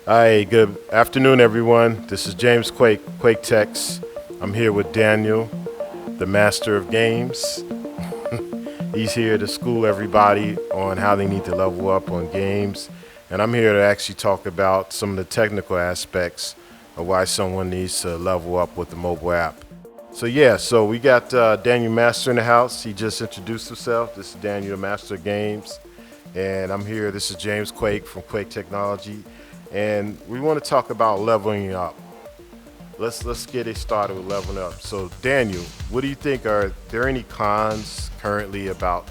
Hi, good afternoon, everyone. This is James Quake Tex. I'm here with Daniel, the master of games. He's here to school everybody on how they need to level up on games. And I'm here to actually talk about some of the technical aspects of why someone needs to level up with the mobile app. So we got Daniel Master in the house. He just introduced himself. This is Daniel, the Master of Games. And I'm here. This is James Quake from Quake Technology. And we want to talk about leveling up. Let's get it started with leveling up. So Daniel, what do you think? Are there any cons currently about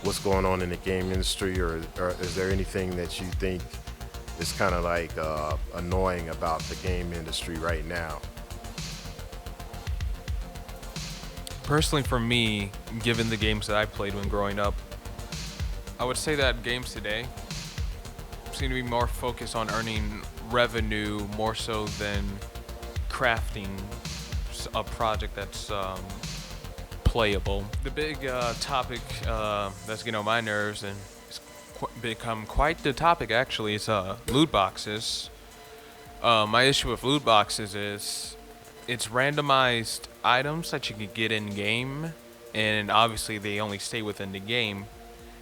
what's going on in the game industry, or is there anything that you think is kind of like annoying about the game industry right now? Personally, for me, given the games that I played when growing up, I would say that games today seem to be more focused on earning revenue more so than crafting a project that's playable. The big topic that's getting on my nerves and it's become quite the topic actually is loot boxes. My issue with loot boxes is it's randomized items that you can get in game, and obviously they only stay within the game.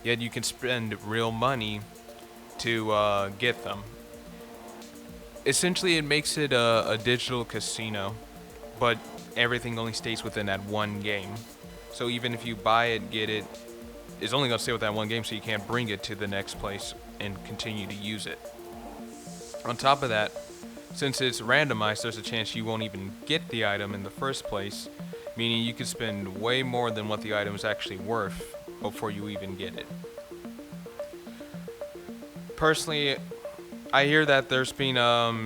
Yet you can spend real money to get them. Essentially, it makes it a digital casino, but everything only stays within that one game. So even if you buy it, get it, it's only going to stay with that one game, so you can't bring it to the next place and continue to use it. On top of that, since it's randomized, there's a chance you won't even get the item in the first place, meaning you could spend way more than what the item is actually worth before you even get it. Personally, I hear that there's been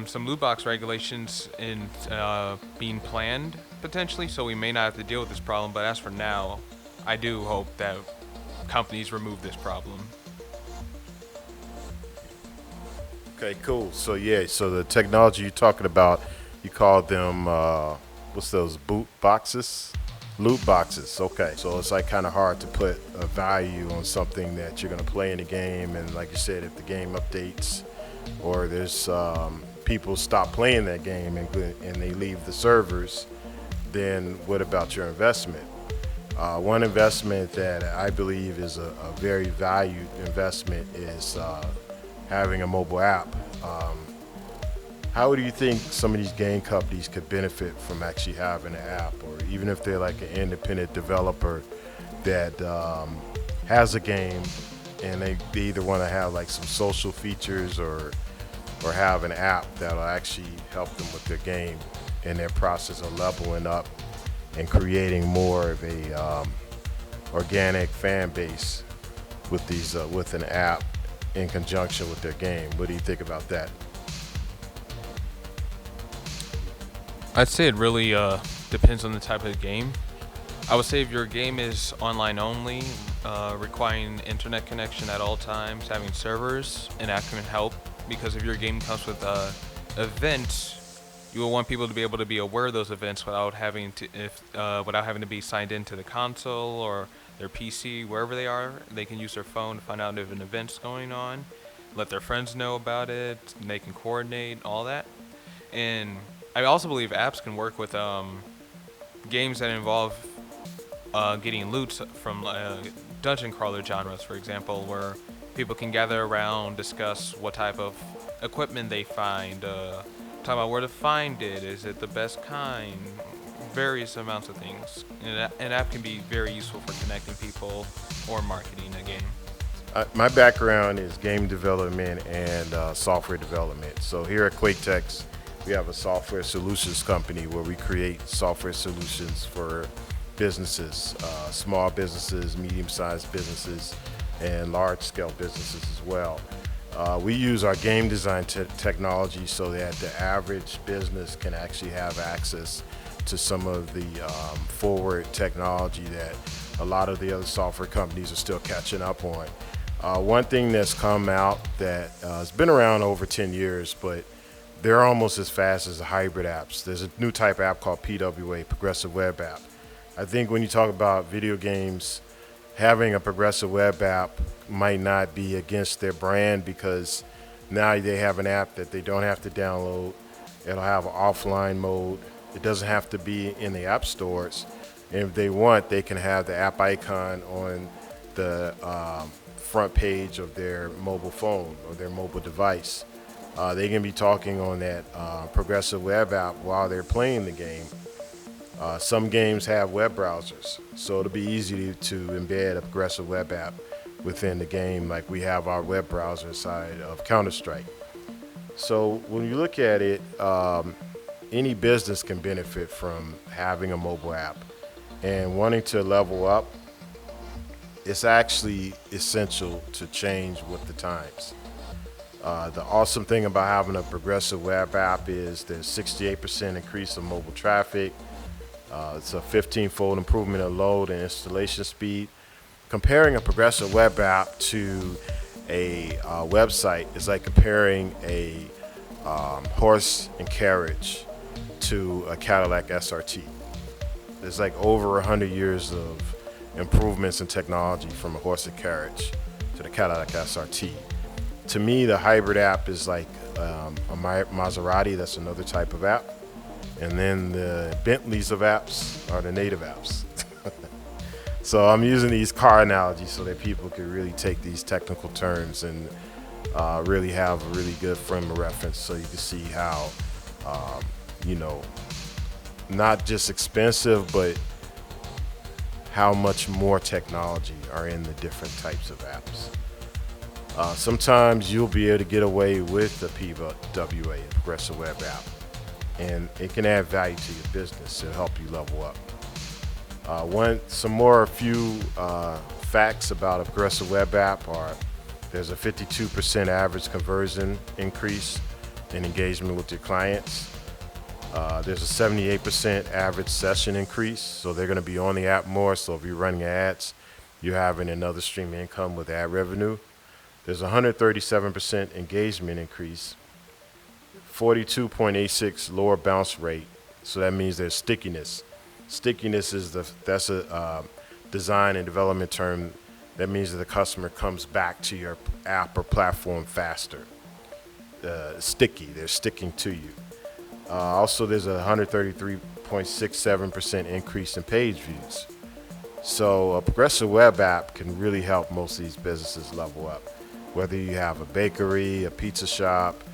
some loot box regulations in being planned potentially, so we may not have to deal with this problem. But as for now, I do hope that companies remove this problem. Okay, cool. So the technology you're talking about, you call them what's those boot boxes? Loot boxes. Okay, so it's like kind of hard to put a value on something that you're gonna play in the game, and like you said, if the game updates or there's people stop playing that game and they leave the servers, then what about your investment? One investment that I believe is a very valued investment is having a mobile app. How do you think some of these game companies could benefit from actually having an app, or even if they're like an independent developer that has a game and they either want to have like some social features or have an app that'll actually help them with their game in their process of leveling up and creating more of a organic fan base with these with an app in conjunction with their game. What do you think about that? I'd say it really depends on the type of game. I would say if your game is online only, requiring internet connection at all times, having servers, and that can help because if your game comes with events, you will want people to be able to be aware of those events without having to be signed into the console or their PC, wherever they are. They can use their phone to find out if an event's going on, let their friends know about it, and they can coordinate all that. And I also believe apps can work with games that involve getting loot from dungeon crawler genres, for example, where people can gather around, discuss what type of equipment they find, talk about where to find it, is it the best kind, various amounts of things. And an app can be very useful for connecting people or marketing a game. My background is game development and software development. So here at QuakeTex, we have a software solutions company where we create software solutions for businesses, small businesses, medium-sized businesses, and large-scale businesses as well. We use our game design technology so that the average business can actually have access to some of the forward technology that a lot of the other software companies are still catching up on. One thing that's come out that has been around over 10 years, but they're almost as fast as the hybrid apps. There's a new type of app called PWA, Progressive Web App. I think when you talk about video games, having a progressive web app might not be against their brand because Now they have an app that they don't have to download. It'll have an offline mode. It doesn't have to be in the app stores. And if they want, they can have the app icon on the front page of their mobile phone or their mobile device. They can be talking on that progressive web app while they're playing the game. Some games have web browsers, so it'll be easy to embed a progressive web app within the game, like we have our web browser side of Counter-Strike. So when you look at it, any business can benefit from having a mobile app, and wanting to level up, it's actually essential to change with the times. The awesome thing about having a progressive web app is there's 68% increase in mobile traffic. It's a 15-fold improvement in load and installation speed. Comparing a progressive web app to a website is like comparing a horse and carriage to a Cadillac SRT. There's like over 100 years of improvements in technology from a horse and carriage to the Cadillac SRT. To me, the hybrid app is like a Maserati. That's another type of app. And then the Bentleys of apps are the native apps. So I'm using these car analogies so that people can really take these technical terms and really have a really good frame of reference, so you can see how, not just expensive, but how much more technology are in the different types of apps. Sometimes you'll be able to get away with the PWA, Progressive Web App, and it can add value to your business to help you level up. A few facts about a progressive web app are there's a 52% average conversion increase in engagement with your clients. There's a 78% average session increase, so they're going to be on the app more. So if you're running ads, you're having another stream of income with ad revenue. There's a 137% engagement increase, 42.86 lower bounce rate, so that means there's stickiness. Stickiness is that's a design and development term. That means that the customer comes back to your app or platform faster. They're sticking to you. Also, there's a 133.67% increase in page views. So a progressive web app can really help most of these businesses level up. Whether you have a bakery, a pizza shop,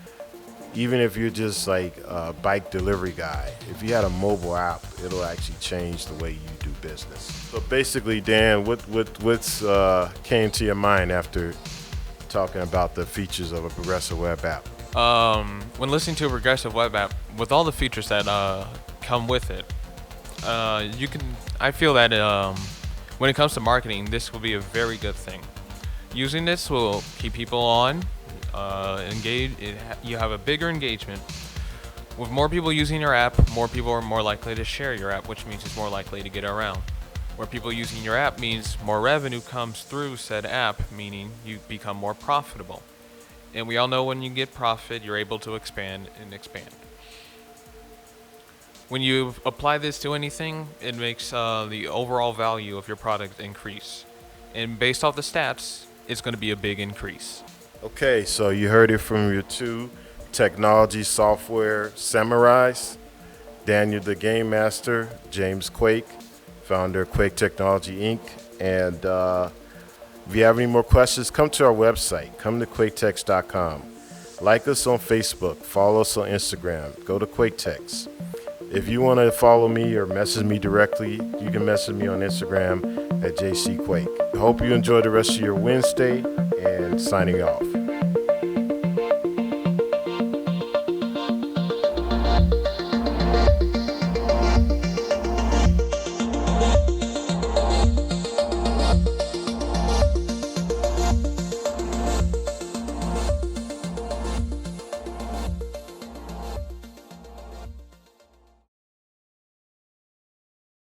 even if you're just like a bike delivery guy, if you had a mobile app, it'll actually change the way you do business. So basically, Dan, what's came to your mind after talking about the features of a progressive web app? When listening to a progressive web app, with all the features that come with it, I feel that when it comes to marketing, this will be a very good thing. Using this will keep people on. You have a bigger engagement. With more people using your app, more people are more likely to share your app, which means it's more likely to get around. More people using your app means more revenue comes through said app, meaning you become more profitable. And we all know when you get profit, you're able to expand and expand. When you apply this to anything, it makes the overall value of your product increase. And based off the stats, it's going to be a big increase. Okay, so you heard it from your two technology software samurais, Daniel the Game Master, James Quake, founder of Quake Technology Inc. And if you have any more questions, come to our website. Come to quaketex.com. Like us on Facebook. Follow us on Instagram. Go to Quaketex. If you want to follow me or message me directly, you can message me on Instagram at JCQuake. I hope you enjoy the rest of your Wednesday, and signing off.